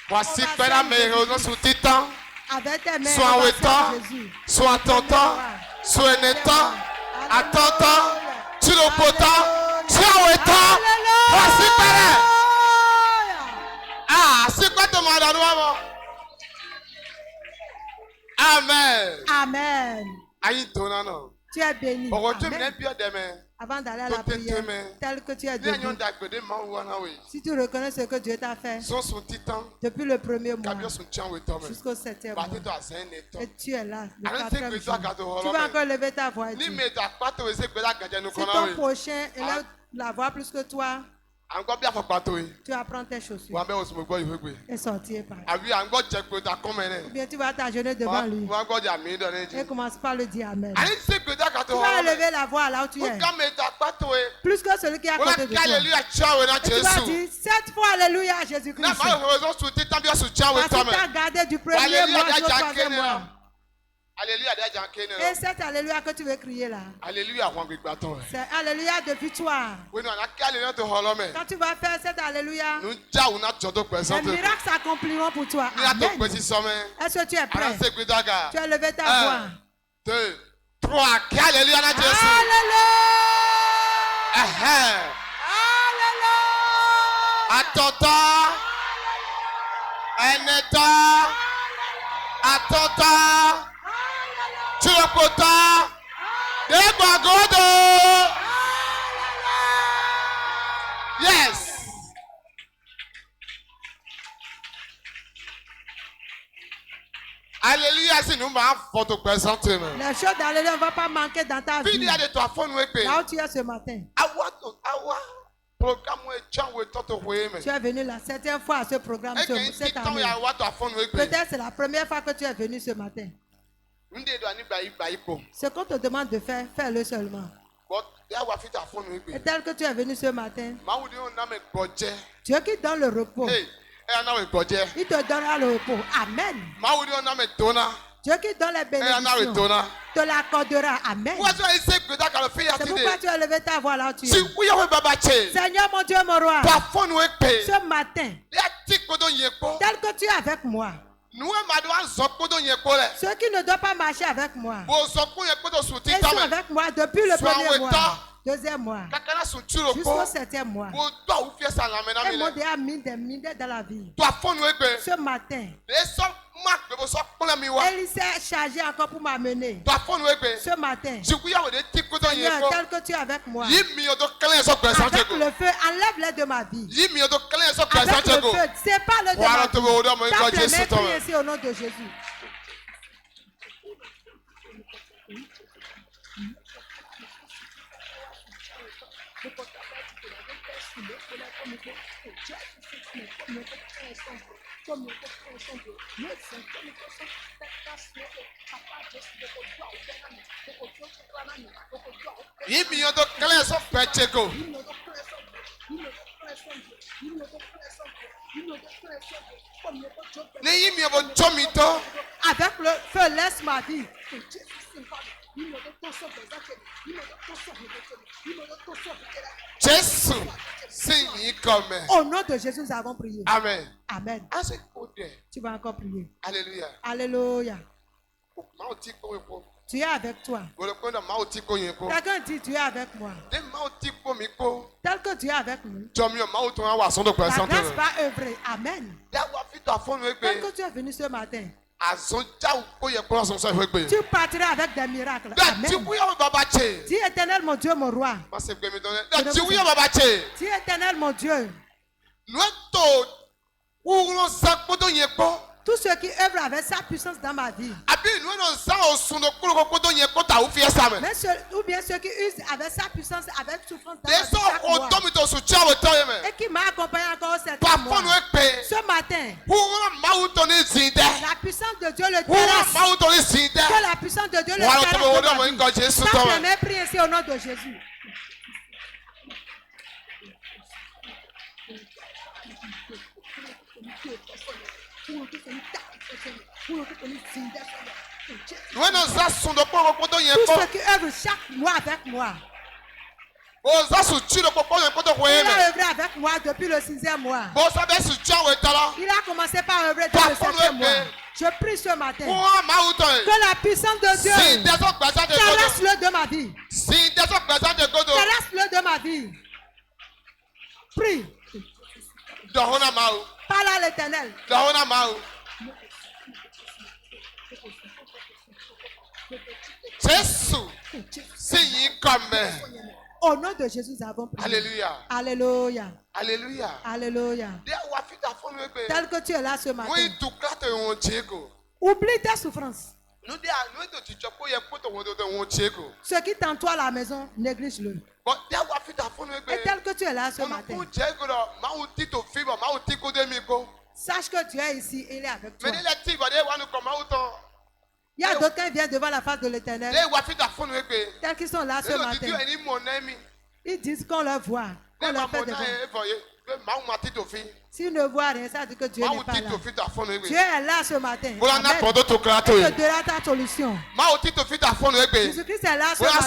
Voici que la meilleure sous titan. Avec tes mains, Soit on va autant, servir Jésus. soit tentant, soit n'étant, attendant, tu le potent, soit autant. Voici que ah, c'est quoi ton mandat noir? Amen. Amen. Aïe, ton non. Tu es béni. Amen. Avant d'aller à la prière, tel que tu es debout, si tu reconnais ce que Dieu t'a fait depuis le premier mois jusqu'au 7e mois, et tu es là, le 4e jour, tu vas encore lever ta voix et dire, si ton prochain élève la voix plus que toi, tu vas prendre tes chaussures et sortir par là. Ou bien tu vas t'agenouiller devant lui et commence par le dire Amen. Tu vas lever la voix là où tu es. Plus que celui qui est à côté de toi. Et tu vas dire 7 fois Alléluia à Jésus-Christ. Parce que tu as gardé du premier mois jusqu'au 3e mois. Et cet Alléluia que tu veux crier là, c'est Alléluia depuis toi. Quand tu vas faire cet Alléluia, les miracles s'accompliront pour toi. Amen. Est-ce que tu es prêt? Tu as levé ta voix. 1, 2, 3, Alléluia. Alléluia. Attends, un état, attends, tu le potas, des bagodos. Yes. Alléluia, si nous m'avons photo présenter. Les choses d'Alléluia ne vont pas manquer dans ta vie. Là où tu es ce matin. Tu es venu la 7e fois à ce programme cette année. Peut-être c'est la première fois que tu es venu ce matin. Ce qu'on te demande de faire, fais-le seulement. Et tel que tu es venu ce matin, Dieu qui donne le repos, il te donnera le repos. Amen. Dieu qui donne les bénédictions te l'accordera. Amen. C'est pourquoi tu as levé ta voix là où tu es. Seigneur mon Dieu, mon roi, ce matin, tel que tu es avec moi, ceux qui ne doivent pas marcher avec moi, ils sont avec moi depuis le premier mois, deuxième mois, jusqu'au 7e mois. Et mon Dieu a mis des milliers dans la vie. Ce matin, elle s'est chargée encore pour m'amener. Ce matin, Seigneur, tel que tu es avec moi, avec le feu, enlève-les de ma vie. Avec le feu, sépare-le de ma vie. Tape les mains, prie ici au nom de Jésus. Avec le feu, laisse ma vie. Jésus, au nom de Jésus, nous avons prié. Amen. Amen. Tu vas encore prier. Alléluia. Alléluia. Tu es avec toi. Quelqu'un dit tu es avec moi. Tel que tu es avec nous, ta grâce va œuvrer. Amen. Tel que tu es venu ce matin, tu partiras avec des miracles. Amen. Dis éternel mon Dieu, mon roi. Dis éternel mon Dieu. Tous ceux qui œuvrent avec sa puissance dans ma vie. Ou bien ceux qui usent avec sa puissance, avec souffrance dans ma vie chaque mois. Et qui m'a accompagné encore cette mois. Ce matin, la puissance de Dieu le terrasse. Que la puissance de Dieu le terrasse. Tape les mains, prie ici au nom de Jésus. Tous ceux qui œuvrent chaque mois avec moi. Il a œuvré avec moi depuis le 6e mois. Je prie ce matin que la puissance de Dieu caresse-le de ma vie. Caresse-le de ma vie. Prie. Parle à l'Éternel. Au nom de Jésus, nous avons prié. Alléluia. Alléluia. Alléluia. Alléluia. Tel que tu es là ce matin. Oublie tes souffrances. Ce qui t'entoure à la maison, néglige-le. Et tel que tu es là ce matin, sache que Dieu est ici, il est avec toi. Il y a d'autres qui viennent devant la face de l'Éternel. Tels qu'ils sont là ce matin. Ils disent qu'on leur voit, qu'on leur fait devant. S'ils ne voient rien, ça dit que Dieu n'est pas là. Dieu est là ce matin. Il te donnera ta solution. Jésus-Christ est là ce matin.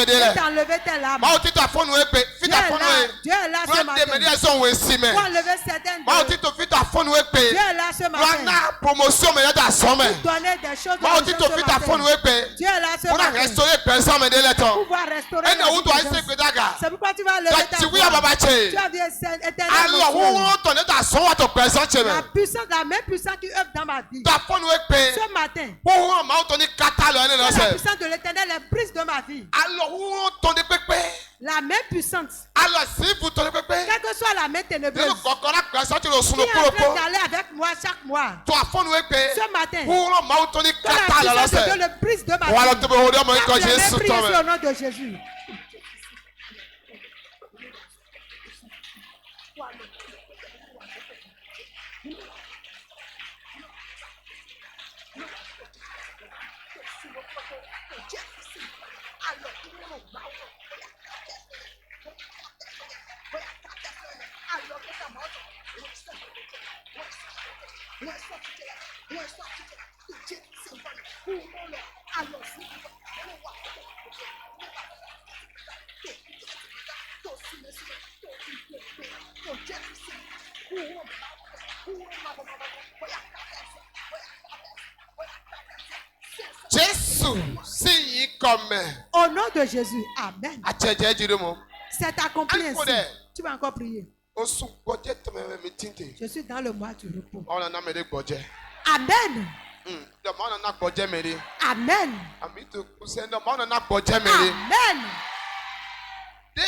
Il t'a enlevé tes larmes. Dieu est là ce matin. Pour enlever certaines douleurs. Dieu est là ce matin. Pour donner des choses de ce matin. Dieu est là ce matin. Pour pouvoir restaurer les choses. C'est pourquoi tu vas lever ta voix. Tu as dit éternellement. La puissance, la même puissance qui œuvre dans ma vie. Ce matin, la puissance de l'Éternel est prise de ma vie. La même puissance. Quelle que soit la main ténébreuse qui est en train d'aller avec moi chaque mois. Ce matin, que la puissance de Dieu le brise de ma vie. Priez au nom de Jésus. Au nom de Jésus, amen. C'est accompli ainsi. Tu vas encore prier. Je suis dans le mois du repos. Amen. Amen. Amen. Tel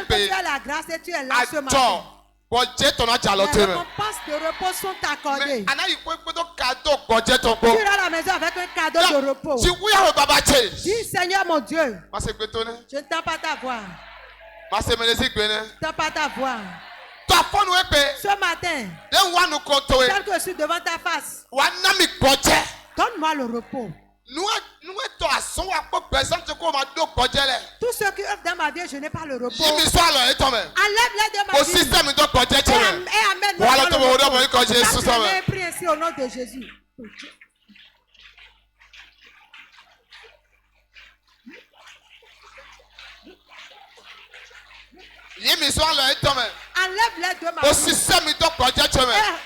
que tu as la grâce et tu es là ce matin. Les récompenses de repos sont accordées. Tu iras à la maison avec un cadeau de repos. Dis Seigneur mon Dieu, je ne t'entends pas ta voix. Je ne t'entends pas ta voix. Ce matin, tel que je suis devant ta face, donne-moi le repos. Tout ce qui œuvre dans ma vie, je n'ai pas le repos. Enlève-les de ma vie. Et amène-moi dans le repos. Je prie ainsi au nom de Jésus. Enlève-les de ma vie.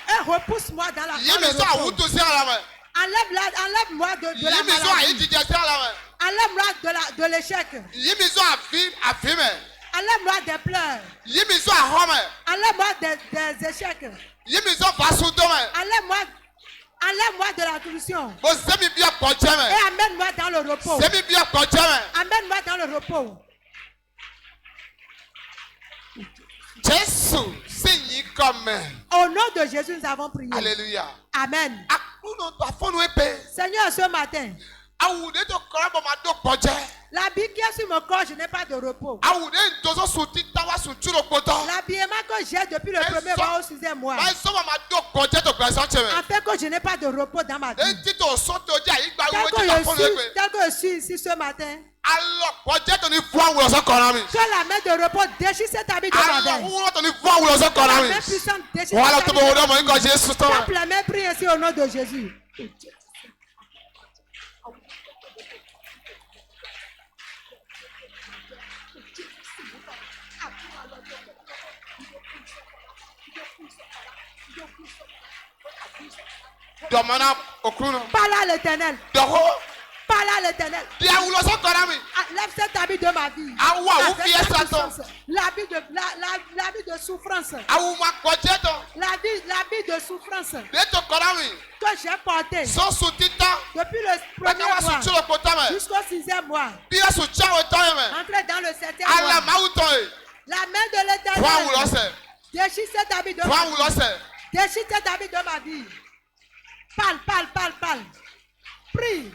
Et repousse-moi dans la repos. Enlève-moi de la maladie. Enlève-moi de l'échec. Enlève-moi des pleurs. Enlève-moi des échecs. Enlève-moi de la solution. Et amène-moi dans le repos. Amène-moi dans le repos. Au nom de Jésus, nous avons prié. Alléluia. Amen. Seigneur, ce matin, l'habit qui est sur mon corps, je n'ai pas de repos. L'habillement que j'ai depuis le premier mois au 6e mois, afin que je n'ai pas de repos dans ma vie. Tel que je suis ici ce matin, que la main de repos déchire cet habit de ma veille. Que la main puissante déchire cet habit de ma veille. Tape la main, prie ainsi au nom de Jésus. Parle à l'Éternel. Parle à l'Éternel. Lève cet habit de ma vie. L'habit de souffrance. L'habit de souffrance que j'ai porté depuis le premier mois jusqu'au 6e mois. Entrez dans le 7e mois. La main de l'Éternel déchire cet habit de ma vie. Déchire cet habit de ma vie. Parle. Prie.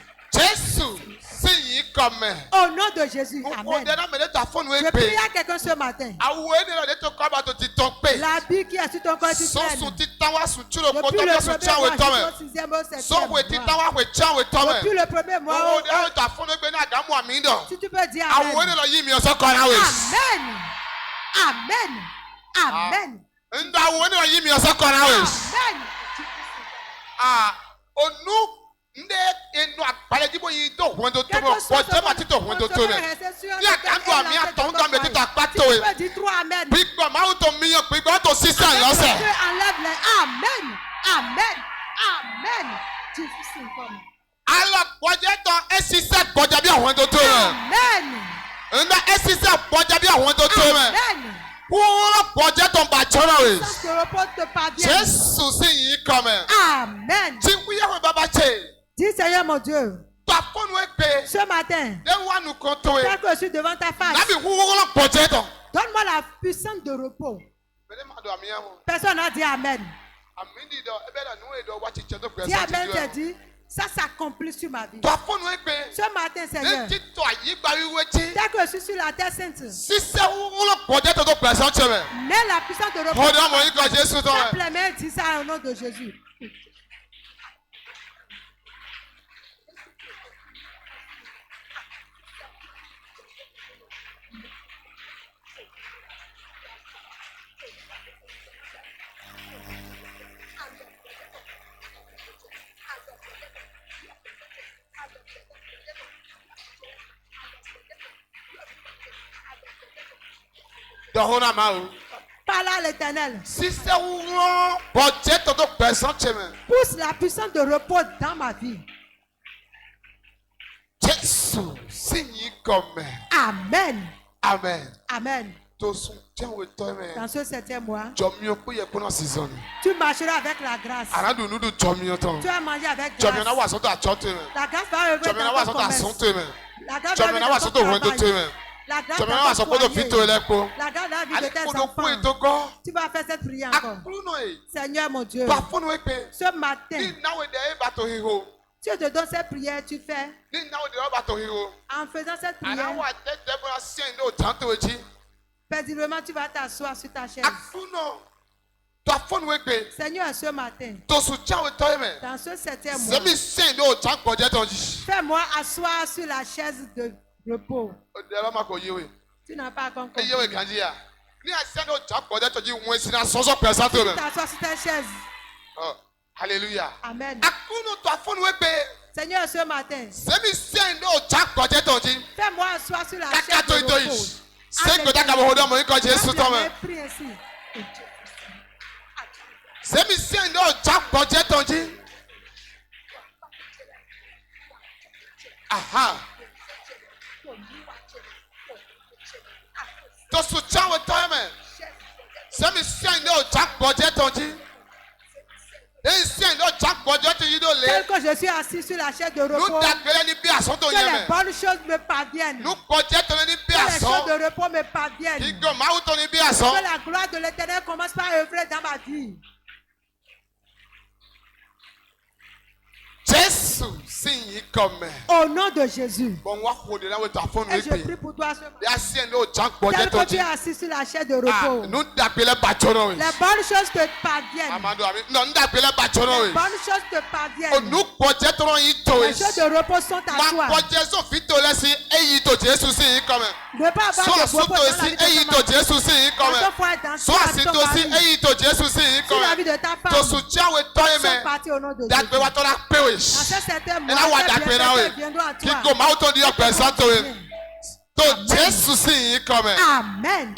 Au nom de Jésus, amen. Je prie à quelqu'un ce matin. L'habit qui est sur ton corps, tu prennes. Depuis le premier mois, si tu peux dire amen. Amen. Amen. Dis Seigneur mon Dieu, ce matin, tel que je suis devant ta face, donne-moi la puissance de repos. Personne n'a dit Amen. Si Amen t'a dit, ça s'accomplit sur ma vie. Ce matin, Seigneur, tel que je suis sur la terre sainte, mets la puissance de repos. Simplement, dis ça au nom de Jésus. Parle à l'Éternel. Pousse la puissance de repos dans ma vie. Amen. Amen. Dans ce 7e mois, tu marcheras avec la grâce. Tu vas manger avec grâce. La grâce va œuvrer dans ton commerce. La grâce va œuvrer dans ton travail. La grâce dans ton foyer. La grâce dans la vie de tes enfants. Tu vas faire cette prière encore. Seigneur mon Dieu, ce matin, si je te donne cette prière, tu fais. En faisant cette prière, paisiblement, tu vas t'asseoir sur ta chaise. Seigneur, ce matin, dans ce 7e mois, fais-moi asseoir sur la chaise de repos. Tu n'as pas compris. Tu t'assois sur ta chaise. Alléluia. Amen. Seigneur, ce matin, fais-moi asseoir sur la chaise de repos. Prie ainsi. Aha. To soutien au temps même. C'est monsieur no jack budget onji. Tel que je suis assis sur la chaise de repos, que les bonnes choses me parviennent. Que les choses de repos me parviennent. Que la gloire de l'Éternel commence par œuvrer dans ma vie. Au nom de Jésus. Et je prie pour toi ce matin. Tel que tu es assis sur la chaise de repos. Les bonnes choses te parviennent. Les bonnes choses te parviennent. Les choses de repos sont à toi. Ne pas avoir de repos dans la vie de ta si la vie de ta femme sont partis au nom de Jésus. Dans ce certain mois, viendront à toi. Amen.